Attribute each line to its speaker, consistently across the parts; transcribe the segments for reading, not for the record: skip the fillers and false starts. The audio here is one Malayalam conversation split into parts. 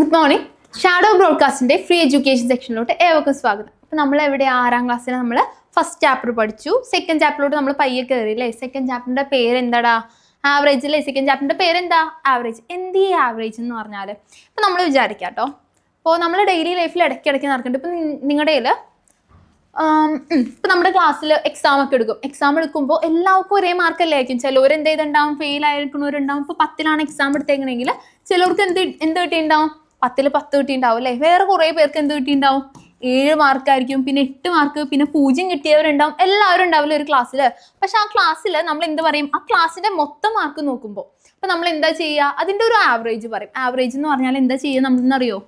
Speaker 1: Good morning. ഷാഡോ ബ്രോഡ്കാസ്റ്റിന്റെ ഫ്രീ എഡ്യൂക്കേഷൻ സെക്ഷനിലോട്ട് ഏവർക്കും സ്വാഗതം. അപ്പം നമ്മൾ എവിടെ 6ാം ക്ലാസ്സിൽ നമ്മൾ ഫസ്റ്റ് ചാപ്റ്റർ പഠിച്ചു. സെക്കൻഡ് ചാപ്റ്ററിലോട്ട് നമ്മൾ പയ്യെ കയറി അല്ലേ. സെക്കൻഡ് ചാപ്റ്ററിന്റെ പേരെന്താടാ? ആവറേജ് അല്ലേ. സെക്കൻഡ് ചാപ്റ്ററിന്റെ പേരെന്താ? ആവറേജ്. എന്ത് ഈ ആവറേജ് എന്ന് പറഞ്ഞാൽ ഇപ്പം നമ്മൾ വിചാരിക്കാം കേട്ടോ. അപ്പോൾ നമ്മൾ ഡെയിലി ലൈഫിൽ ഇടയ്ക്കിടയ്ക്ക് നടക്കുന്നുണ്ട്. ഇപ്പം നിങ്ങളുടെ കയ്യിൽ ഇപ്പം നമ്മുടെ ക്ലാസ്സിൽ എക്സാം ഒക്കെ എടുക്കും. എക്സാം എടുക്കുമ്പോൾ എല്ലാവർക്കും ഒരേ മാർക്കല്ലേ ആയിരിക്കും. ചിലവർ എന്ത് ചെയ്തിട്ടുണ്ടാവും, ഫെയിൽ ആയിരിക്കുന്നവരുണ്ടാവും. ഇപ്പോൾ 10ലാണ് എക്സാം എടുത്തേക്കണമെങ്കിൽ ചിലവർക്ക് എന്ത് കിട്ടിയിട്ടുണ്ടാവും, 10ൽ 10 കിട്ടിയിട്ടുണ്ടാവും അല്ലേ. വേറെ കുറേ പേർക്ക് എന്ത് കിട്ടിയിട്ടുണ്ടാവും, 7 മാർക്കായിരിക്കും, പിന്നെ 8 മാർക്ക്, പിന്നെ 0 കിട്ടിയവരുണ്ടാവും. എല്ലാവരും ഉണ്ടാവില്ല ഒരു ക്ലാസ്സിൽ. പക്ഷെ ആ ക്ലാസ്സിൽ നമ്മൾ എന്ത് പറയും, ആ ക്ലാസ്സിന്റെ മൊത്തം മാർക്ക് നോക്കുമ്പോൾ അപ്പം നമ്മൾ എന്താ ചെയ്യുക, അതിൻ്റെ ഒരു ആവറേജ് പറയും. ആവറേജ് എന്ന് പറഞ്ഞാൽ എന്താ ചെയ്യുക നമ്മളെന്നറിയോ?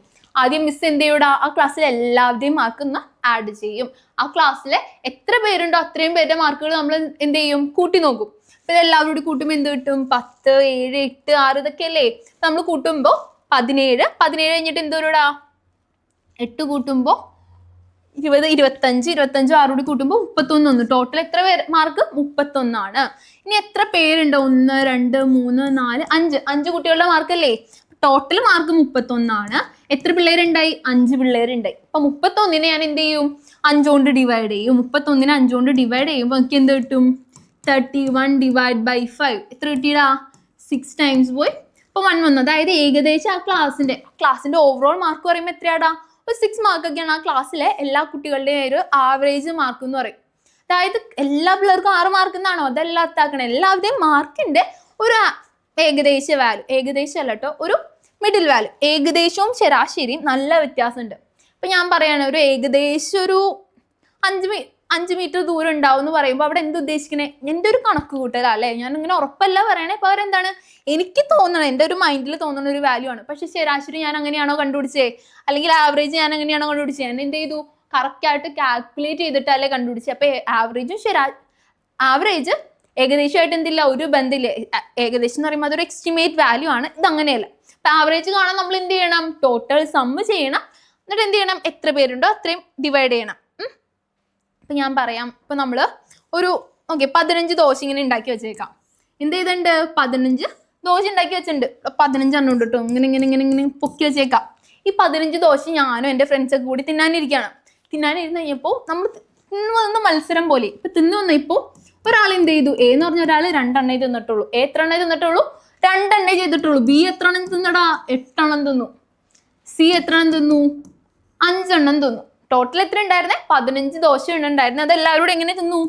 Speaker 1: ആദ്യം മിസ് എന്ത് ചെയ്യൂടാ, ആ ക്ലാസ്സിലെ എല്ലാവരുടെയും മാർക്ക് ഒന്ന് ആഡ് ചെയ്യും. ആ ക്ലാസ്സിലെ എത്ര പേരുണ്ടോ അത്രയും പേരുടെ മാർക്കുകൾ നമ്മൾ എന്ത് ചെയ്യും, കൂട്ടി നോക്കും. അപ്പൊ ഇതെല്ലാവരും കൂടി കൂട്ടുമ്പോൾ എന്ത് കിട്ടും, 10, 7, 8, 6 ഇതൊക്കെ അല്ലേ. നമ്മൾ കൂട്ടുമ്പോൾ 17 കഴിഞ്ഞിട്ട് എന്തോരൂടാ, 8 കൂട്ടുമ്പോൾ 20, 25, 6 കൂടി കൂട്ടുമ്പോൾ 31. ടോട്ടൽ എത്ര മാർക്ക്? 31. ഇനി എത്ര പേരുണ്ടോ, 1, 2, 3, 4, 5 കുട്ടികളുടെ മാർക്കല്ലേ. Total mark 31. എത്ര പിള്ളേരുണ്ടായി? 5 പിള്ളേരുണ്ടായി. അപ്പൊ 31നെ ഞാൻ എന്ത് ചെയ്യും, 5 കൊണ്ട് ഡിവൈഡ് ചെയ്യും. 31നെ 5 കൊണ്ട് ഡിവൈഡ് ചെയ്യുമ്പോൾ എനിക്ക് എന്ത് കിട്ടും, 31 ഡിവൈഡ് ബൈ 5. എത്ര കിട്ടിയടാ? 6 ടൈംസ് പോയി. അപ്പോൾ 1 വന്നു. അതായത് ഏകദേശം ആ ക്ലാസ്സിന്റെ ഓവറോൾ മാർക്ക് പറയുമ്പോൾ എത്രയാടാ, ഒരു 6 മാർക്കൊക്കെയാണ് ആ ക്ലാസ്സിലെ എല്ലാ കുട്ടികളുടെയും ഒരു ആവറേജ് മാർക്ക് എന്ന് പറയും. അതായത് എല്ലാ പിള്ളേർക്കും 6 മാർക്ക് എന്നാണോ? അതല്ല അത്താക്കണം. എല്ലാവരുടെയും മാർക്കിന്റെ ഒരു ഏകദേശ വാല്യൂ, ഏകദേശം അല്ല കേട്ടോ, ഒരു മിഡിൽ വാല്യൂ. ഏകദേശവും ശരാശരിയും നല്ല വ്യത്യാസമുണ്ട്. അപ്പൊ ഞാൻ പറയാണ്, ഒരു ഏകദേശം ഒരു 5 മീറ്റർ ദൂരം ഉണ്ടാവും എന്ന് പറയുമ്പോൾ അവിടെ എന്ത് ഉദ്ദേശിക്കണേ, എൻ്റെ ഒരു കണക്ക് കൂട്ടല അല്ലേ. ഞാൻ ഇങ്ങനെ ഉറപ്പല്ല പറയണേ, ഇപ്പോൾ അവരെന്താണ് എനിക്ക് തോന്നണം, എൻ്റെ ഒരു മൈൻഡിൽ തോന്നുന്ന ഒരു വാല്യൂ ആണ്. പക്ഷെ ശരാശരി ഞാൻ അങ്ങനെയാണോ കണ്ടുപിടിച്ചേ, അല്ലെങ്കിൽ ആവറേജ് ഞാൻ അങ്ങനെയാണോ കണ്ടുപിടിച്ചേ? ഞാൻ എന്ത് ചെയ്തു, കറക്റ്റ് ആയിട്ട് കാൽക്കുലേറ്റ് ചെയ്തിട്ടല്ലേ കണ്ടുപിടിച്ചത്. അപ്പൊ ആവറേജ് ഏകദേശമായിട്ട് എന്തില്ല, ഒരു ബന്ധമില്ല. ഏകദേശം എന്ന് പറയുമ്പോൾ അതൊരു എസ്റ്റിമേറ്റ് വാല്യൂ ആണ്. ഇത് അങ്ങനെയല്ല. അപ്പൊ ആവറേജ് കാണാൻ നമ്മൾ എന്ത് ചെയ്യണം, ടോട്ടൽ സമ്മ് ചെയ്യണം. എന്നിട്ട് എന്ത് ചെയ്യണം, എത്ര പേരുണ്ടോ അത്രയും ഡിവൈഡ് ചെയ്യണം. അപ്പൊ ഞാൻ പറയാം, ഇപ്പൊ നമ്മള് ഒരു 15 ദോശ ഇങ്ങനെ ഉണ്ടാക്കി വെച്ചേക്കാം. എന്ത് ചെയ്തിട്ടുണ്ട്, 15 ദോശ ഉണ്ടാക്കി വെച്ചിട്ടുണ്ട്. 15 എണ്ണം ഉണ്ട് കേട്ടോ. ഇങ്ങനെ പൊക്കി വെച്ചേക്കാം. ഈ 15 ദോശ ഞാനും എൻ്റെ ഫ്രണ്ട്സൊക്കെ കൂടി തിന്നാനിരുന്ന് കഴിഞ്ഞപ്പോൾ നമ്മൾ തിന്നു വന്ന മത്സരം പോലെ ഇപ്പൊ തിന്നു വന്നപ്പോ ഒരാൾ എന്ത് ചെയ്തു, എ എന്ന് പറഞ്ഞ ഒരാൾ 2 എണ്ണേ തിന്നിട്ടുള്ളൂ. എ എത്ര എണ്ണേ തിന്നിട്ടുള്ളൂ? 2 എണ്ണേ ചെയ്തിട്ടുള്ളൂ. ബി എത്ര എണ്ണം തിന്നടാ? 8 എണ്ണം തിന്നു. സി എത്ര എണ്ണം തിന്നു? 5 എണ്ണം തിന്നു. ടോട്ടൽ എത്ര ഉണ്ടായിരുന്നേ? 15 ദോശ ഉണ്ടായിരുന്നു. അത് എല്ലാവരോടും എങ്ങനെ തിന്നു?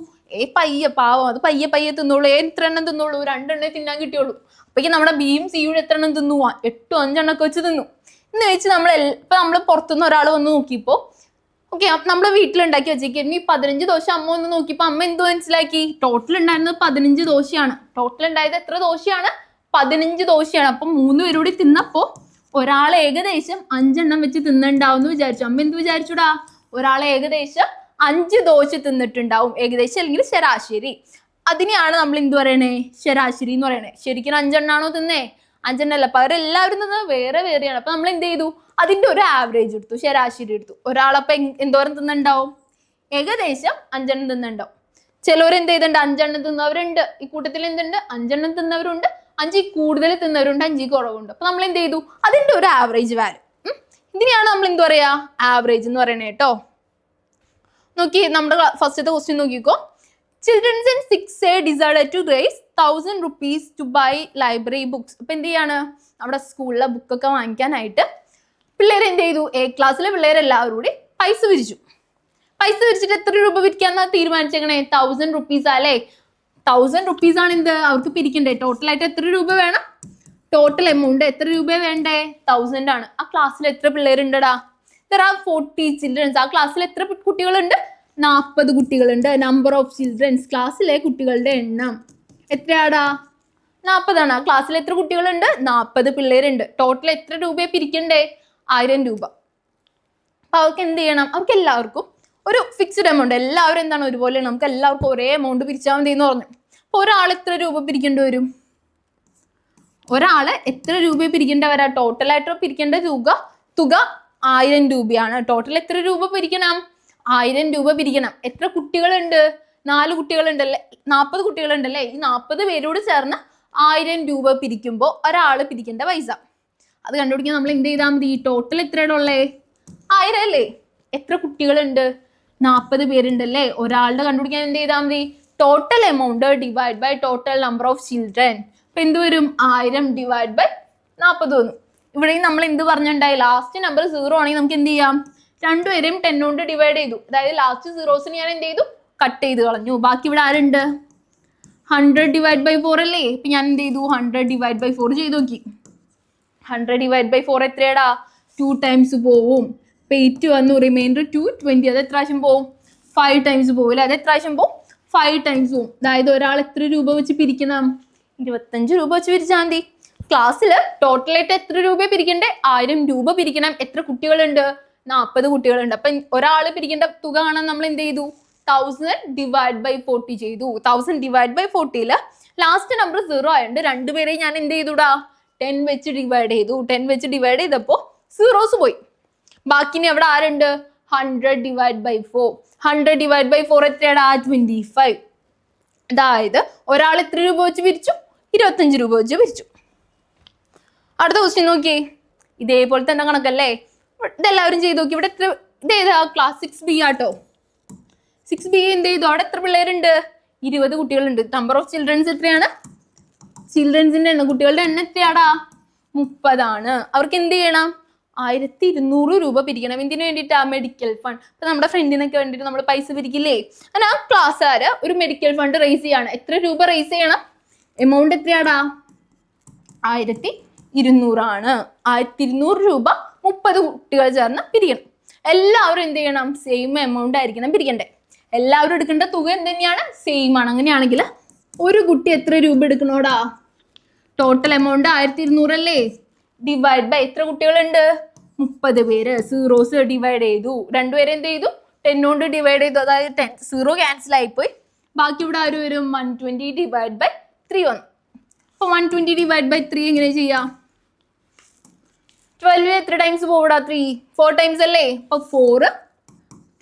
Speaker 1: പയ്യെ പാവം, അത് പയ്യെ തിന്നുള്ളൂ. എത്ര എണ്ണം തിന്നുള്ളൂ? 2 എണ്ണേ തിന്നാൻ കിട്ടിയുള്ളൂ. അപ്പോഴേക്ക് നമ്മുടെ ബിയും സിയും എത്ര എണ്ണം തിന്നു? 8, 5 എണ്ണൊക്കെ വെച്ച് തിന്നു. എന്ന് വെച്ച് നമ്മൾ പുറത്തുനിന്ന് ഒരാൾ വന്ന് നോക്കിയപ്പോ നമ്മുടെ വീട്ടിലുണ്ടാക്കി വെച്ചേക്കായിരുന്നു ഈ 15 ദോശ. അമ്മ ഒന്ന് നോക്കിയപ്പോ അമ്മ എന്ത് മനസ്സിലാക്കി, ടോട്ടൽ ഉണ്ടായിരുന്നത് 15 ദോശയാണ്. ടോട്ടൽ ഉണ്ടായത് എത്ര ദോശയാണ്? 15 ദോശയാണ്. അപ്പൊ 3 പേരോട് തിന്നപ്പോ ഒരാൾ ഏകദേശം 5 എണ്ണം വെച്ച് തിന്നുണ്ടാവും എന്ന് വിചാരിച്ചു. അമ്മ എന്ത് വിചാരിച്ചുടാ, ഒരാൾ ഏകദേശം 5 ദോശ തിന്നിട്ടുണ്ടാവും, ഏകദേശം അല്ലെങ്കിൽ ശരാശരി. അതിനെയാണ് നമ്മൾ എന്ത് പറയണേ, ശരാശരി എന്ന് പറയണേ. ശരിക്കും 5 എണ്ണാണോ തിന്നേ? 5 എണ്ണല്ല, പകരം എല്ലാവരും തിന്നത് വേറെയാണ്. അപ്പൊ നമ്മൾ എന്ത് ചെയ്തു, അതിന്റെ ഒരു ആവറേജ് എടുത്തു, ശരാശരി എടുത്തു. ഒരാളപ്പൊ എന്തോരം തിന്നുണ്ടാവും? ഏകദേശം 5 എണ്ണം തിന്നുണ്ടാവും. ചിലവർ എന്ത് ചെയ്തിട്ടുണ്ട്, 5 എണ്ണം തിന്നവരുണ്ട്. ഈ കൂട്ടത്തിൽ എന്തുണ്ട്, 5 എണ്ണം തിന്നവരുണ്ട്, 5 കൂടുതൽ തിന്നവരുണ്ട്, 5 കുറവുണ്ട്. അപ്പൊ നമ്മൾ എന്ത് ചെയ്തു, അതിന്റെ ഒരു ആവറേജ് വാല്യൂ. ഇതിനെയാണ് നമ്മൾ എന്ത് പറയാ, ആവറേജ് എന്ന് പറയണേ കേട്ടോ. നോക്കി നമ്മുടെ ഫസ്റ്റത്തെ ക്വസ്റ്റ്യൻ നോക്കിക്കോ. Children in 6A decided to raise 1,000 rupees to buy library books. അപ്പൊ എന്ത് ചെയ്യാണ്, നമ്മുടെ സ്കൂളിലെ ബുക്കൊക്കെ വാങ്ങിക്കാനായിട്ട് പിള്ളേർ എന്ത് ചെയ്തു, എ ക്ലാസ്സിലെ പിള്ളേരെല്ലാവരും കൂടി പൈസ പിരിച്ചിട്ട് എത്ര രൂപ പിരിക്കാന്നാ തീരുമാനിച്ചേക്കണേ? 1,000 rupees അല്ലേ. 1,000 rupees ആണ് എന്ത് അവർക്ക് പിരിക്കണ്ടേ. ടോട്ടലായിട്ട് എത്ര രൂപ വേണം? ടോട്ടൽ എമൗണ്ട് എത്ര രൂപ വേണ്ടേ? 1,000 ആണ്. ആ ക്ലാസ്സിൽ എത്ര പിള്ളേരുണ്ടടാ? There are 40 children. ആ ക്ലാസ്സിൽ എത്ര കുട്ടികളുണ്ട്? 40 കുട്ടികളുണ്ട്. നമ്പർ ഓഫ് ചിൽഡ്രൻസ്, ക്ലാസ്സിലെ കുട്ടികളുടെ എണ്ണം എത്രയാടാ? 40 ആണ്. ആ ക്ലാസ്സിൽ എത്ര കുട്ടികളുണ്ട്? 40 പിള്ളേരുണ്ട്. ടോട്ടൽ എത്ര രൂപയെ പിരിക്കണ്ടേ? 1000 രൂപ. അപ്പൊ അവർക്ക് എന്ത് ചെയ്യണം, അവർക്ക് എല്ലാവർക്കും ഒരു ഫിക്സ്ഡ് എമൗണ്ട്, എല്ലാവരും എന്താണ് ഒരുപോലെ, നമുക്ക് എല്ലാവർക്കും ഒരേ എമൗണ്ട് പിരിച്ചാൽ മതി എന്ന് പറഞ്ഞു. അപ്പൊ ഒരാൾ എത്ര രൂപ പിരിക്കേണ്ടി വരും? ഒരാള് എത്ര രൂപ പിരിക്കേണ്ടവരാ? ടോട്ടലായിട്ട് പിരിക്കേണ്ട തുക 1000 രൂപയാണ്. ടോട്ടൽ എത്ര രൂപ പിരിക്കണം? 1000 രൂപ പിരിക്കണം. എത്ര കുട്ടികളുണ്ട്? 4 കുട്ടികളുണ്ടല്ലേ, 40 കുട്ടികളുണ്ടല്ലേ. ഈ 40 പേരോട് ചേർന്ന് 1000 രൂപ പിരിക്കുമ്പോൾ ഒരാള് പിരിക്കേണ്ട പൈസ അത് കണ്ടുപിടിക്കാൻ നമ്മൾ എന്ത് ചെയ്താൽ മതി? ടോട്ടൽ എത്രയുടെ ഉള്ളേ? 1000 അല്ലേ? എത്ര കുട്ടികളുണ്ട്? 40 പേരുണ്ടല്ലേ? ഒരാളുടെ കണ്ടുപിടിക്കാൻ എന്ത് ചെയ്താൽ മതി? Total amount divide by total number of children. അപ്പൊ എന്ത് വരും? 1000 ഡിവൈഡ് ബൈ 40 വന്നു. ഇവിടെയും നമ്മൾ എന്ത് പറഞ്ഞിട്ടുണ്ടായി? ലാസ്റ്റ് നമ്പർ 0 ആണെങ്കിൽ നമുക്ക് എന്ത് ചെയ്യാം? രണ്ടുപേരെയും 10 കൊണ്ട് ഡിവൈഡ് ചെയ്തു. അതായത് ലാസ്റ്റ് സീറോസിന് ഞാൻ എന്ത് ചെയ്തു? കട്ട് ചെയ്ത് കളഞ്ഞു. ബാക്കി ഇവിടെ ആരുണ്ട്? 100 ഡിവൈഡ് ബൈ 4 അല്ലേ? ഇപ്പൊ ഞാൻ എന്ത് ചെയ്തു? 100 ഡിവൈഡ് ബൈ 4 ചെയ്ത് നോക്കി. 100 ഡിവൈഡ് ബൈ 4 എത്രയാടാ? 2 ടൈംസ് പോവും. 8 വന്നു, റിമൈൻഡർ 220. അത് എത്ര പ്രാവശ്യം പോവും? 5 ടൈംസ് പോവും അല്ലേ? അത് എത്ര പ്രാവശ്യം പോവും? 5 ടൈംസ് പോവും. അതായത് ഒരാൾ എത്ര രൂപ വെച്ച് പിരിക്കണം? 25 രൂപ വെച്ച് പിരിച്ചാൽ മതി. ക്ലാസ്സിൽ ടോട്ടലായിട്ട് എത്ര രൂപ പിരിക്കണ്ടേ? 1000 രൂപ പിരിക്കണം. എത്ര കുട്ടികളുണ്ട്? 40 കുട്ടികളുണ്ട്. അപ്പൊ ഒരാൾ പിരിക്കേണ്ട തുക കാണാൻ നമ്മൾ എന്ത് ചെയ്തു? 1000 ഡിവൈഡ് ബൈ 40 ചെയ്തു. 1000 ഡിവൈഡ് ബൈ 40 ലാസ്റ്റ് നമ്പർ 0 ആയതുകൊണ്ട് രണ്ടുപേരെയും ഞാൻ എന്ത് ചെയ്തുടാ? 10 വെച്ച് ഡിവൈഡ് ചെയ്തു. 10 വെച്ച് ഡിവൈഡ് ചെയ്തപ്പോൾ സീറോസ് പോയി. ബാക്കിന് എവിടെ ആരുണ്ട്? 100 ഡിവൈഡ് ബൈ 4. 100 ഡിവൈഡ് ബൈ 4 എത്രയാടാ? 25. അതായത് ഒരാൾ എത്ര രൂപ വെച്ച് പിരിച്ചു? 25 രൂപ വെച്ച് പിരിച്ചു. അടുത്ത ക്വസ്റ്റ്യൻ നോക്കിയേ. ഇതേപോലെ തന്നെ കണക്കല്ലേ? ഇതെല്ലാവരും ചെയ്ത് നോക്കി. ഇവിടെ എത്ര? ഇതേതാ? ക്ലാസ് 6B ആട്ടോ. 6B എന്ത് ചെയ്തു? അവിടെ എത്ര പിള്ളേരുണ്ട്? 20 കുട്ടികളുണ്ട്. നമ്പർ ഓഫ് ചിൽഡ്രൻസ് എത്രയാണ്? ചിൽഡ്രൻസിന്റെ എണ്ണം, കുട്ടികളുടെ എണ്ണം എത്രയാടാ? 30 ആണ്. അവർക്ക് എന്ത് ചെയ്യണം? 1200 രൂപ പിരിക്കണം. എന്തിനു വേണ്ടിയിട്ടാ? Medical fund. അപ്പൊ നമ്മുടെ ഫ്രണ്ടിനൊക്കെ വേണ്ടിയിട്ട് നമ്മൾ പൈസ പിരിക്കില്ലേ? അങ്ങനെ ആ ക്ലാസ്സുകാര് ഒരു മെഡിക്കൽ ഫണ്ട് റേസ് ചെയ്യാണ്. എത്ര രൂപ റേസ് ചെയ്യണം? എമൗണ്ട് എത്രയാടാ? 1200 ആണ്. 1200 രൂപ 30 കുട്ടികൾ ചേർന്ന് പിരിക്കണം. എല്ലാവരും എന്ത് ചെയ്യണം? സെയിം എമൗണ്ട് ആയിരിക്കണം പിരിക്കണ്ടേ. എല്ലാവരും എടുക്കേണ്ട തുക എന്ത് തന്നെയാണ്? സെയിം ആണ്. അങ്ങനെയാണെങ്കിൽ ഒരു കുട്ടി എത്ര രൂപ എടുക്കണോടാ? ടോട്ടൽ എമൗണ്ട് 1200 അല്ലേ? ഡിവൈഡ് ബൈ എത്ര കുട്ടികളുണ്ട്? 30 പേര്. സീറോസ് ഡിവൈഡ് ചെയ്തു. രണ്ടുപേരെ എന്ത് ചെയ്തു? 10 കൊണ്ട് ഡിവൈഡ് ചെയ്തു. അതായത് 10 സീറോ ക്യാൻസൽ ആയിപ്പോയി. ബാക്കി ഇവിടെ ആര് വരും? 120 ഡിവൈഡ് ബൈ 3 വന്നു. അപ്പൊ 120 ഡിവൈഡ് ബൈ 3 എങ്ങനെ ചെയ്യാം? 12 എത്ര ടൈംസ് പോകൂടാ? 3 4 ടൈംസ് അല്ലേ? അപ്പൊ 4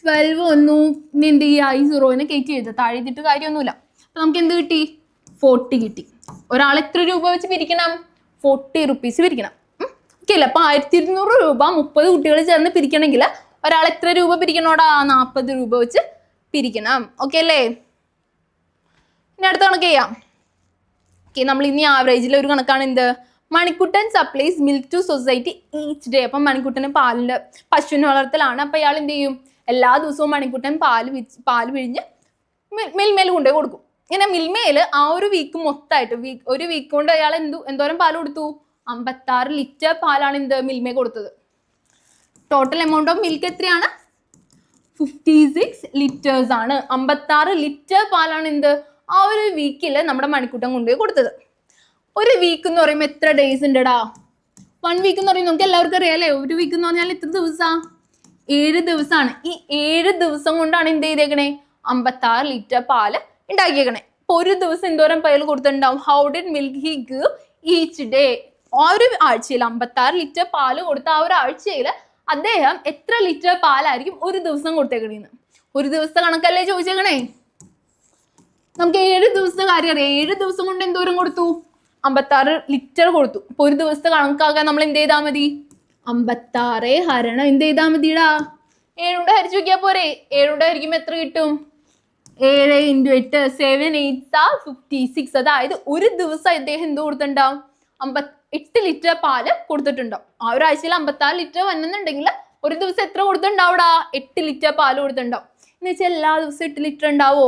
Speaker 1: 12 വന്നു. ഇനി എന്ത് ചെയ്യുക? ഈ സീറോനെ കയറ്റി ചെയ്ത് താഴെ എഴുതിയിട്ട് കാര്യമൊന്നുമില്ല. അപ്പൊ നമുക്ക് എന്ത് കിട്ടി? 40 കിട്ടി. ഒരാൾ എത്ര രൂപ വെച്ച് പിരിക്കണം? 40 റുപ്പീസ് പിരിക്കണം. ഓക്കെ അല്ലേ? അപ്പൊ 1200 രൂപ 30 കുട്ടികൾ ചേർന്ന് പിരിക്കണമെങ്കിൽ ഒരാൾ എത്ര രൂപ പിരിക്കണോടാ? 40 രൂപ വെച്ച് പിരിക്കണം. ഓക്കെ അല്ലേ? ഇനി അടുത്ത കണക്ക് ചെയ്യാം. ഓക്കെ, നമ്മൾ ഇനി ആവറേജിലെ ഒരു കണക്കാണ് എന്ത്? Manikuttan supplies milk to society each day. അപ്പം മണിക്കുട്ടന് പശുവിനെ വളർത്തലാണ്. അപ്പൊ ഇയാൾ എന്ത് ചെയ്യും? എല്ലാ ദിവസവും മണിക്കുട്ടൻ പാല് പിഴിഞ്ഞ് മിൽമേൽ കൊണ്ടുപോയി കൊടുക്കും. ഇങ്ങനെ മിൽമേല് ആ ഒരു വീക്ക് മൊത്തമായിട്ട് ഒരു വീക്ക് കൊണ്ട് അയാൾ എന്തോരം പാൽ കൊടുത്തു? 56 ലിറ്റർ പാലാണ് എന്ത് മിൽമേ കൊടുത്തത്. ടോട്ടൽ എമൗണ്ട് ഓഫ് മിൽക്ക് എത്രയാണ്? 56 ലിറ്റേഴ്സ് ആണ്. 56 ലിറ്റർ പാലാണ് എന്ത് ആ ഒരു വീക്കില് നമ്മുടെ മണിക്കുട്ടൻ കൊണ്ടുപോയി കൊടുത്തത്. ഒരു വീക്ക് എന്ന് പറയുമ്പോൾ എത്ര ഡേയ്സ് ഉണ്ടടാ? 1 വീക്ക് എന്ന് പറയുമ്പോൾ നമുക്ക് എല്ലാവർക്കും അറിയാലേ. ഒരു വീക്ക് എന്ന് പറഞ്ഞാൽ എത്ര ദിവസമാണ്? 7 ദിവസമാണ്. ഈ 7 ദിവസം കൊണ്ടാണ് എന്ത് ചെയ്തേക്കണേ? 56 ലിറ്റർ പാല് ഉണ്ടാക്കിയേക്കണേ. അപ്പൊ ഒരു ദിവസം എന്തോരം പാല് കൊടുത്തിട്ടുണ്ടാവും? How did milk he give each day? ആ ഒരു ആഴ്ചയിൽ 56 ലിറ്റർ പാല് കൊടുത്ത ആ ഒരു ആഴ്ചയിൽ അദ്ദേഹം എത്ര ലിറ്റർ പാലായിരിക്കും ഒരു ദിവസം കൊടുത്തേക്കണേന്ന്? ഒരു ദിവസത്തെ കണക്കല്ലേ ചോദിച്ചേക്കണേ. നമുക്ക് 7 ദിവസത്തെ കാര്യം അറിയാം. 7 ദിവസം കൊണ്ട് എന്തോരം കൊടുത്തു? 56 ലിറ്റർ കൊടുത്തു. അപ്പൊ ഒരു ദിവസത്തെ കണക്കാക്കാൻ നമ്മൾ എന്ത് ചെയ്താൽ മതി? 56 ഹരണം എന്ത് ചെയ്താൽ മതിടാ? 7 കൊണ്ട് ഹരിച്ചു നോക്കിയാൽ പോരെ? 7 കൊണ്ട് ഹരിക്കുമ്പോൾ എത്ര കിട്ടും? 7 × 8 7 8 56. അതായത് ഒരു ദിവസം അദ്ദേഹം എന്ത് കൊടുത്തിട്ടുണ്ടാവും? 58 ലിറ്റർ പാല് കൊടുത്തിട്ടുണ്ടാവും. ആ ഒരു ആഴ്ചയിൽ 56 ലിറ്റർ വന്നെന്നുണ്ടെങ്കിൽ ഒരു ദിവസം എത്ര കൊടുത്തിട്ടുണ്ടാവൂടാ? 8 ലിറ്റർ പാല് കൊടുത്തിട്ടുണ്ടാവും. എന്ന് വെച്ചാൽ എല്ലാ ദിവസവും 8 ലിറ്റർ ഉണ്ടാവോ?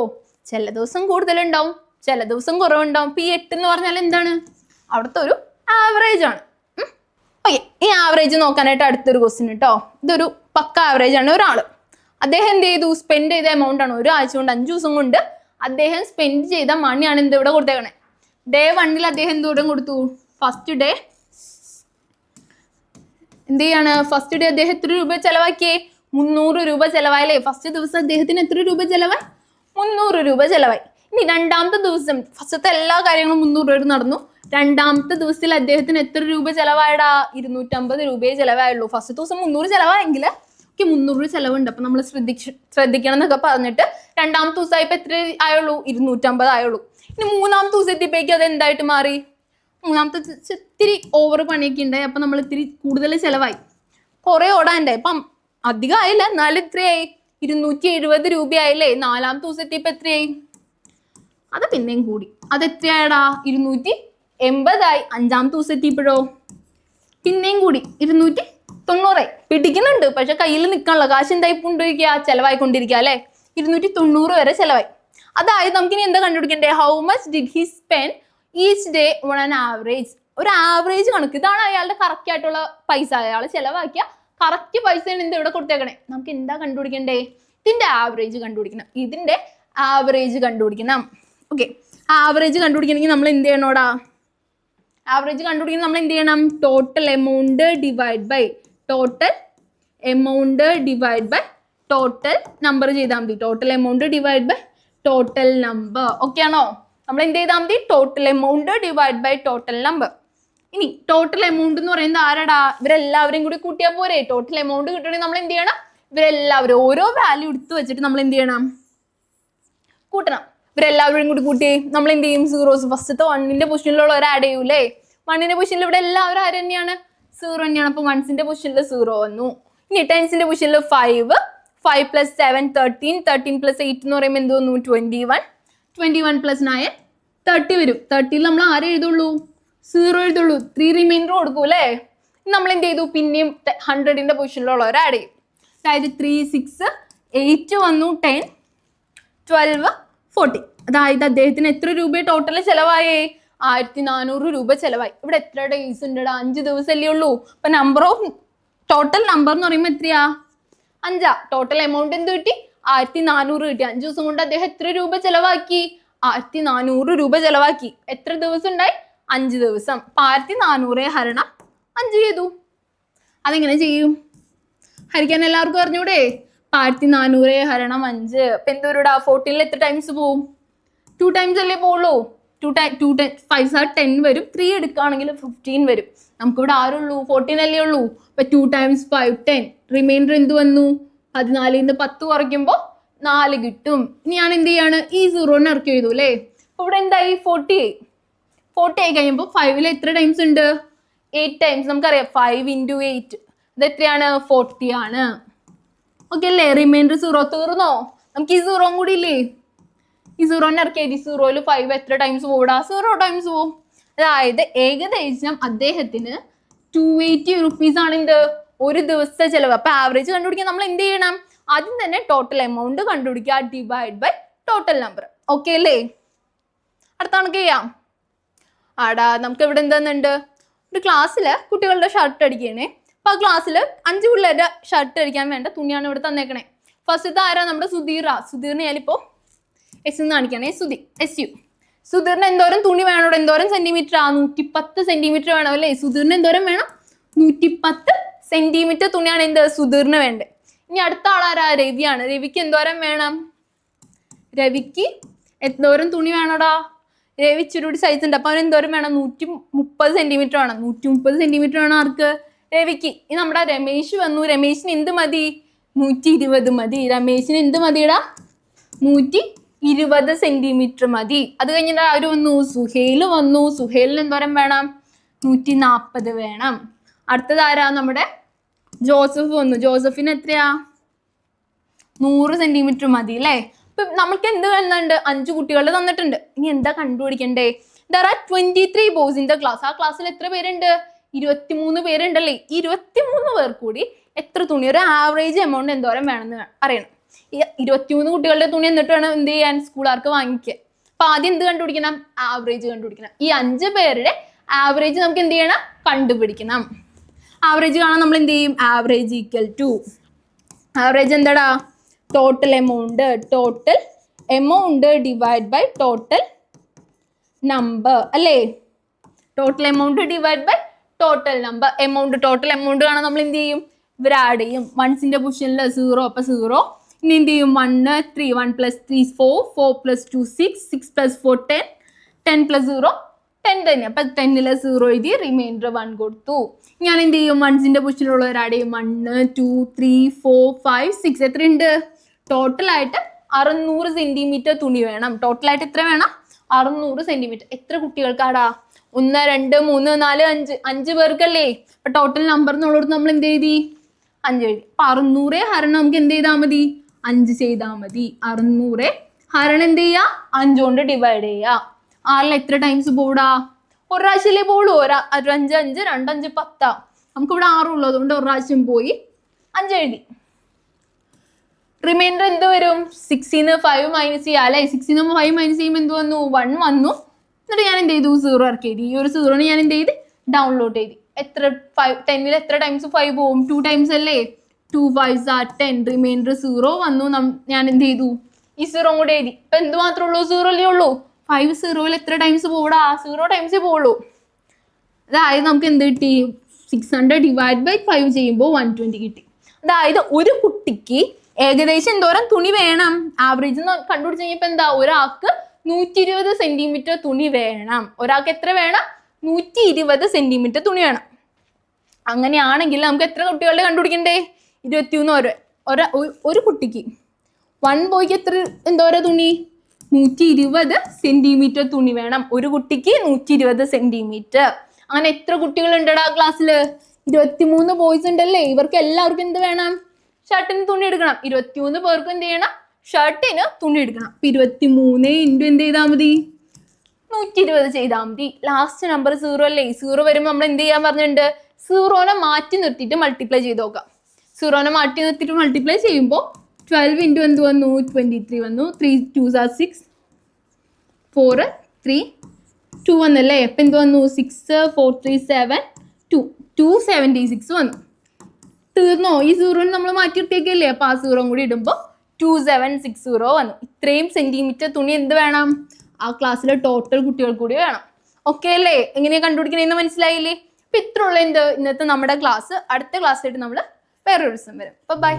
Speaker 1: ചില ദിവസം കൂടുതലുണ്ടാവും, ചില ദിവസം കുറവുണ്ടാവും. ഇപ്പൊ ഈ 8 എന്ന് പറഞ്ഞാൽ എന്താണ്? അവിടുത്തെ ഒരു ആവറേജ് ആണ്. ഓക്കെ, ഈ ആവറേജ് നോക്കാനായിട്ട് അടുത്തൊരു ക്വസ്റ്റ്യൻ കേട്ടോ. ഇതൊരു പക്ക ആവറേജ് ആണ്. ഒരാള് അദ്ദേഹം എന്ത് ചെയ്തു? സ്പെൻഡ് ചെയ്ത എമൗണ്ട് ആണ്. ഒരു ആഴ്ച കൊണ്ട് 5 ദിവസം കൊണ്ട് അദ്ദേഹം സ്പെൻഡ് ചെയ്ത മണിയാണ് എന്ത് ഇവിടെ കൊടുത്തേക്കണേ? ഡേ 1 അദ്ദേഹം എന്തോരം കൊടുത്തു? ഫസ്റ്റ് ഡേ എന്ത് ചെയ്യാണ്? ഫസ്റ്റ് ഡേ അദ്ദേഹം എത്ര രൂപ ചെലവാക്കിയേ? 300 രൂപ ചെലവായല്ലേ? ഫസ്റ്റ് ദിവസം അദ്ദേഹത്തിന് എത്ര രൂപ ചെലവായി? 300 രൂപ ചെലവായി. ഇനി രണ്ടാമത്തെ ദിവസം ഫസ്റ്റത്തെ എല്ലാ കാര്യങ്ങളും 300 രൂപ നടന്നു. രണ്ടാമത്തെ ദിവസത്തിൽ അദ്ദേഹത്തിന് എത്ര രൂപ ചെലവായടാ? 250 രൂപയെ ചെലവായുള്ളൂ. ഫസ്റ്റ് ദിവസം 300 ചെലവായെങ്കിൽ 300 ചെലവുണ്ട്. അപ്പൊ നമ്മൾ ശ്രദ്ധിക്കണം എന്നൊക്കെ പറഞ്ഞിട്ട് രണ്ടാമത്തെ ദിവസം ആയപ്പോ എത്ര ആയുള്ളൂ? 250 ആയുള്ളൂ. ഇനി മൂന്നാമത്തെ ദിവസം എത്തിയപ്പോഴേക്കും അത് എന്തായിട്ട് മാറി? മൂന്നാമത്തെ ഇത്തിരി ഓവർ പണിയൊക്കെ ഉണ്ടായി. അപ്പം നമ്മൾ ഇത്തിരി കൂടുതൽ ചിലവായി, കുറേ ഓടാനുണ്ടായി. അപ്പം അധികം ആയില്ല, എന്നാലും എത്രയായി? 270 രൂപയായില്ലേ? നാലാമത്തെ ദിവസത്തെ ഇപ്പം എത്രയായി? അത് പിന്നെയും കൂടി. അത് എത്രയായടാ? 280 അഞ്ചാമത്തെ ദിവസം എത്തിയപ്പോഴോ പിന്നെയും കൂടി 290. പിടിക്കുന്നുണ്ട്, പക്ഷെ കയ്യിൽ നിൽക്കാനുള്ള കാശ് എന്തായി കൊണ്ടിരിക്കുക? ചെലവായിക്കൊണ്ടിരിക്കുക അല്ലെ? 290 വരെ ചെലവായി. അതായത് നമുക്കിനി എന്താ കണ്ടുപിടിക്കണ്ടേ? How much did he spend each day on an average. ഒരു ആവറേജ് കണക്ക്, ഇതാണ് അയാളുടെ കറക്റ്റ് ആയിട്ടുള്ള പൈസ. അയാൾ ചെലവാക്കിയ കറക്റ്റ് പൈസയാണ് എന്ത് ഇവിടെ കൊടുത്തേക്കണേ. നമുക്ക് എന്താ കണ്ടുപിടിക്കണ്ടേ? ഇതിന്റെ ആവറേജ് കണ്ടുപിടിക്കണം. ഇതിന്റെ ആവറേജ് കണ്ടുപിടിക്കണം. ഓക്കെ, ആവറേജ് കണ്ടുപിടിക്കണമെങ്കിൽ നമ്മൾ എന്ത് ചെയ്യണോടാ? ആവറേജ് കണ്ടുപിടിക്കണം നമ്മൾ എന്ത് ചെയ്യണം? Total amount divide by total amount divide by total number ചെയ്താൽ മതി. Total amount divide by total number. Okay ആണോ? നമ്മൾ എന്ത് ചെയ്താൽ മതി? Total amount divide by total number. ഇനി ടോട്ടൽ എമൗണ്ട് എന്ന് പറയുന്നത് ആരാടാ? ഇവരെല്ലാവരും കൂടി കൂട്ടിയാൽ പോരെ? ടോട്ടൽ എമൗണ്ട് കിട്ടണമെങ്കിൽ നമ്മൾ എന്ത് ചെയ്യണം? ഇവരെല്ലാവരും ഓരോ വാല്യൂ എടുത്ത് വെച്ചിട്ട് നമ്മൾ എന്ത് ചെയ്യണം? കൂട്ടണം. ഇവരെല്ലാവരും കൂടി കൂട്ടി നമ്മൾ എന്ത് ചെയ്യും? സീറോസ് ഫസ്റ്റത്തെ 1ന്റെ പൊസിഷനിലുള്ളവർ ആഡ് ചെയ്യൂലേ? 1ന്റെ പൊസിഷനിൽ ഇവിടെ എല്ലാവരും ആര് തന്നെയാണ്? 0 തന്നെയാണ്. അപ്പൊ 1ന്റെ പൊസിഷനിൽ 0 വന്നു. ഇനി 10ന്റെ പൊസിഷനിൽ 5 + 7 13 13 + 8 എന്ന് പറയുമ്പോൾ എന്ത് വന്നു? 21 21 + 9 30 വരും. 30ൽ നമ്മൾ ആരെ എഴുതുള്ളൂ? 0 എഴുതുള്ളൂ. 3 റിമൈൻഡർ കൊടുക്കൂ അല്ലേ? നമ്മൾ എന്ത് ചെയ്തു? പിന്നെയും 100ന്റെ പൊസിഷനിലുള്ളവർ ആഡ് ചെയ്യും. അതായത് 3 6 8 വന്നു, 10 12 40. അതായത് അദ്ദേഹത്തിന് എത്ര രൂപ ടോട്ടൽ ചെലവായേ? 1400 രൂപ ചെലവായി. ഇവിടെ എത്ര ഡേയ്സ് ഉണ്ടടാ? 5 ദിവസമല്ലേ ഉള്ളൂ. അപ്പൊ നമ്പർ ഓഫ് ടോട്ടൽ നമ്പർ എന്ന് പറയുമ്പോൾ എത്രയാ? 5. ടോട്ടൽ എമൗണ്ട് എന്ത് കിട്ടി? 1400 കിട്ടി. 5 ദിവസം കൊണ്ട് അദ്ദേഹം എത്ര രൂപ ചെലവാക്കി? 1400 രൂപ ചെലവാക്കി. എത്ര ദിവസം ഉണ്ടായി? 5 ദിവസം. 1400 ഹരണം 5 ചെയ്തു. അതെങ്ങനെ ചെയ്യും? ഹരിക്കാൻ എല്ലാവർക്കും അറിഞ്ഞൂടെ? 1400 ഹരണം 5. ഇപ്പൊ എന്തോരൂടാ? 14ൽ എത്ര ടൈംസ് പോവും? 2 ടൈംസ് അല്ലേ പോവുള്ളൂ. 5 are 10 വരും. 3 എടുക്കുകയാണെങ്കിൽ 15 വരും. നമുക്കിവിടെ ആരുള്ളൂ? 14 അല്ലേ ഉള്ളൂ. അപ്പൊ 2 × 5 10. റിമൈൻഡർ എന്ത് വന്നു? 14ന്ന് 10 കുറയ്ക്കുമ്പോൾ 4 കിട്ടും. ഇനി ഞാൻ എന്ത് ചെയ്യാണ്? ഈ 0 ഇറക്കി എഴുതൂ അല്ലേ? അപ്പൊ ഇവിടെ എന്തായി? 40 ആയി കഴിയുമ്പോൾ 5ൽ എത്ര ടൈംസ് ഉണ്ട്? 8 ടൈംസ്. നമുക്കറിയാം 5 × 8 ഇത് എത്രയാണ്? 40 ആണ്. ഓക്കെ അല്ലേ? റിമൈൻഡർ 0 തീർന്നോ? നമുക്ക് ഈ 0 കൂടി ഇല്ലേ? ഈ 0 ഇറക്കി 0ൽ 5 എത്ര ടൈംസ് പോകൂടാ? 0 ടൈംസ് പോവും. അതായത് ഏകദേശം അദ്ദേഹത്തിന് 280 റുപ്പീസ് ആണ് എന്ത്? ഒരു ദിവസത്തെ ചെലവ്. അപ്പൊ ആവറേജ് കണ്ടുപിടിക്കാൻ നമ്മൾ എന്ത് ചെയ്യണം? ആദ്യം തന്നെ ടോട്ടൽ എമൗണ്ട് കണ്ടുപിടിക്കുക, divide by total number. Okay അല്ലേ? അടുത്ത കണക്ക് ചെയ്യാം. ആടാ നമുക്ക് ഇവിടെ എന്താന്നുണ്ട്? ഒരു ക്ലാസ്സില് കുട്ടികളുടെ ഷർട്ട് അടിക്കണേ. അപ്പൊ ആ ക്ലാസ്സിൽ 5 പിള്ളേരുടെ ഷർട്ട് അടിക്കാൻ വേണ്ട തുണിയാണ് ഇവിടെ തന്നേക്കണേ. ഫസ്റ്റത്തെ ആരാ? നമ്മുടെ സുധീറിന് ഞാനിപ്പോ എസ് എന്ന് കാണിക്കണേ. സുധീറിന് എന്തോരം തുണി വേണം? എന്തോരം സെന്റിമീറ്റർ? 110 സെന്റിമീറ്റർ വേണം അല്ലേ? സുധീറിന് എന്തോരം വേണം? 110 സെന്റിമീറ്റർ തുണിയാണ് എന്ത്? സുധീറിന് വേണ്ടത്. ഇനി അടുത്ത ആളാരാ? രവിയാണ്. രവിക്ക് എന്തോരം വേണം? രവിക്ക് എന്തോരം തുണി വേണോടാ? രവി ഇച്ചിരി സൈസ് ഉണ്ട്. അപ്പൊ അവന് എന്തോരം വേണം? 130 സെന്റിമീറ്റർ വേണം. 130 സെന്റിമീറ്റർ വേണം ആർക്ക്? രവിക്ക്. ഇനി നമ്മുടെ രമേശ് വന്നു. രമേശിന് എന്ത് മതി? 120 മതി. രമേശിന് എന്ത് മതിടാ? 120 സെന്റിമീറ്റർ മതി. അത് കഴിഞ്ഞിട്ട് ആര് വന്നു? സുഹേൽ വന്നു. സുഹേലിന് എന്തോരം വേണം? 140 വേണം. അടുത്തത് ആരാ? നമ്മുടെ ജോസഫ് വന്നു. ജോസഫിന് എത്രയാ? 100 സെന്റിമീറ്റർ മതി അല്ലേ? ഇപ്പൊ നമ്മൾക്ക് എന്ത് വരുന്നുണ്ട്? 5 കുട്ടികൾ തന്നിട്ടുണ്ട്. ഇനി എന്താ കണ്ടുപിടിക്കണ്ടേ? There are 23 boys in the class. ആ ക്ലാസ്സിൽ എത്ര പേരുണ്ട്? 23 പേരുണ്ടല്ലേ? 23 പേർ കൂടി എത്ര തുണി? ഒരു ആവറേജ് എമൗണ്ട് എന്തോരം വേണമെന്ന് അറിയണം. ഈ 23 കുട്ടികളുടെ തുണി എന്നിട്ട് വേണം എന്ത് ചെയ്യാൻ? സ്കൂളുകാർക്ക് വാങ്ങിക്കാൻ. അപ്പൊ ആദ്യം എന്ത് കണ്ടുപിടിക്കണം? ആവറേജ് കണ്ടുപിടിക്കണം. ഈ 5 പേരുടെ ആവറേജ് നമുക്ക് എന്ത് ചെയ്യണം? കണ്ടുപിടിക്കണം. ആവറേജ് കാണാൻ നമ്മൾ എന്ത് ചെയ്യും? ആവറേജ് ഈക്വൽ ടു ആവറേജ് എന്താടാ? Total amount divide by total number അല്ലേ? Total amount divide by total number. Total amount കാണാൻ നമ്മൾ എന്ത് ചെയ്യും? ഇവർ ആഡ് ചെയ്യും. 1ന്റെ പൊസിഷനിൽ 0, അപ്പൊ 0. ഇനി എന്ത് ചെയ്യും? 1 3 1 + 3 4 4 + 2 6 6 + 4 10 10 + 0 10 തന്നെ. അപ്പൊ 10ൽ 0 എഴുതി, റിമൈൻഡർ 1 കൊടുത്തു. ഞാൻ എന്ത് ചെയ്യും? 1ന്റെ പൊസിഷനിലുള്ളവർ ആഡ് ചെയ്യും. 1 2 3 4 5 6 എത്രയുണ്ട്? ടോട്ടലായിട്ട് 600 സെന്റിമീറ്റർ തുണി വേണം. ടോട്ടലായിട്ട് എത്ര വേണം? 600 സെന്റിമീറ്റർ. എത്ര കുട്ടികൾക്കാടാ? 1 2 3 4 5 5 പേർക്കല്ലേ. അപ്പൊ ടോട്ടൽ നമ്പർ എന്നുള്ളത് നമ്മൾ എന്ത് എഴുതി? 5 എഴുതി. അപ്പൊ 600 ഹരണം നമുക്ക് എന്ത് ചെയ്താൽ മതി? 5 ചെയ്താൽ മതി. 600 ഹരണം എന്ത് ചെയ്യാ? 5 കൊണ്ട് ഡിവൈഡ് ചെയ്യാ. 6ൽ എത്ര ടൈംസ് പോടാ? ഒരു പ്രാവശ്യമല്ലേ പോളൂ. 5 5 2 5 10. നമുക്ക് ഇവിടെ 6 ഉള്ളൂ, അതുകൊണ്ട് ഒരു പ്രാവശ്യം പോയി 5 എഴുതി. റിമൈൻഡർ എന്ത് വരും? 6ന്ന് 5 മൈനസ് ചെയ്യാം അല്ലെ. 6ന്ന് 5 മൈനസ് ചെയ്യുമ്പോൾ എന്ത് വന്നു? 1 വന്നു. എന്നിട്ട് ഞാൻ എന്ത് ചെയ്തു? 0 ഇറക്കി എഴുതി. ഈ ഒരു 0 ഞാൻ എന്ത് ചെയ്ത്? ഡൗൺലോഡ് ചെയ്തി. എത്ര 10ൽ എത്ര ടൈംസ് 5 പോവും? 2 ടൈംസ് അല്ലേ. 2 5s are 10. റിമൈൻഡർ 0 വന്നു. ഞാൻ എന്ത് ചെയ്തു? ഈ 0 കൂടെ എഴുതി. ഇപ്പൊ എന്ത് മാത്രമേ ഉള്ളൂ? 0 അല്ലേ ഉള്ളൂ. 5 0ൽ എത്ര ടൈംസ് പോടാ? 0 ടൈംസേ പോവുള്ളൂ. അതായത് നമുക്ക് എന്ത് കിട്ടി? 600 ഡിവൈഡ് ബൈ 5 ചെയ്യുമ്പോൾ 120 കിട്ടി. അതായത് ഒരു കുട്ടിക്ക് ഏകദേശം എന്തോരം തുണി വേണം? ആവറേജ് കണ്ടുപിടിച്ച് കഴിഞ്ഞപ്പോൾ എന്താ? ഒരാൾക്ക് 120 സെന്റിമീറ്റർ തുണി വേണം. ഒരാൾക്ക് എത്ര വേണം? 120 സെന്റിമീറ്റർ തുണി വേണം. അങ്ങനെയാണെങ്കിൽ നമുക്ക് എത്ര കുട്ടികളുടെ കണ്ടുപിടിക്കണ്ടേ? 21. ഒരു കുട്ടിക്ക് 1 ബോയ്ക്ക് എന്തോരം തുണി? 120 സെന്റിമീറ്റർ തുണി വേണം. ഒരു കുട്ടിക്ക് 120 സെന്റിമീറ്റർ. അങ്ങനെ എത്ര കുട്ടികളുണ്ടടാ ക്ലാസ്സിൽ? 23 ബോയ്സ് ഉണ്ടല്ലേ. ഇവർക്ക് എല്ലാവർക്കും എന്ത് വേണം? ഷർട്ടിന് തുണി എടുക്കണം. 23 പേർക്കും എന്ത് ചെയ്യണം? ഷർട്ടിന് തുണി എടുക്കണം. 23 ഇൻറ്റു എന്ത് ചെയ്താൽ മതി? 120 ചെയ്താൽ മതി. ലാസ്റ്റ് നമ്പർ 0 അല്ലേ. 0 വരുമ്പോൾ നമ്മൾ എന്ത് ചെയ്യാൻ പറഞ്ഞിട്ടുണ്ട്? 0നെ മാറ്റി നിർത്തിയിട്ട് മൾട്ടിപ്ലൈ ചെയ്ത് നോക്കാം. 0നെ മാറ്റി നിർത്തിയിട്ട് മൾട്ടിപ്ലൈ ചെയ്യുമ്പോൾ 12 ഇൻറ്റു എന്ത് വന്നു? 23 വന്നു. 3 2s are 6, 4 3 2 വന്നല്ലേ. അപ്പം എന്ത് വന്നു? 6 4 3 7 2 276 വന്നു. തീർന്നോ? ഈ 0 നമ്മൾ മാറ്റി ഇട്ടേക്കല്ലേ. അപ്പൊ ആ 0 കൂടി ഇടുമ്പോൾ 2760 വന്നു. ഇത്രയും സെന്റിമീറ്റർ തുണി എന്ത് വേണം? ആ ക്ലാസ്സിലെ ടോട്ടൽ കുട്ടികൾ കൂടി വേണം. ഓക്കെ അല്ലേ? എങ്ങനെയാ കണ്ടുപിടിക്കണേന്ന് മനസ്സിലായില്ലേ? അപ്പൊ ഇത്ര ഉള്ള ഇന്നത്തെ നമ്മുടെ ക്ലാസ്. അടുത്ത ക്ലാസ്സിലായിട്ട് നമ്മൾ വേറൊരു ദിവസം വരും. ബൈ.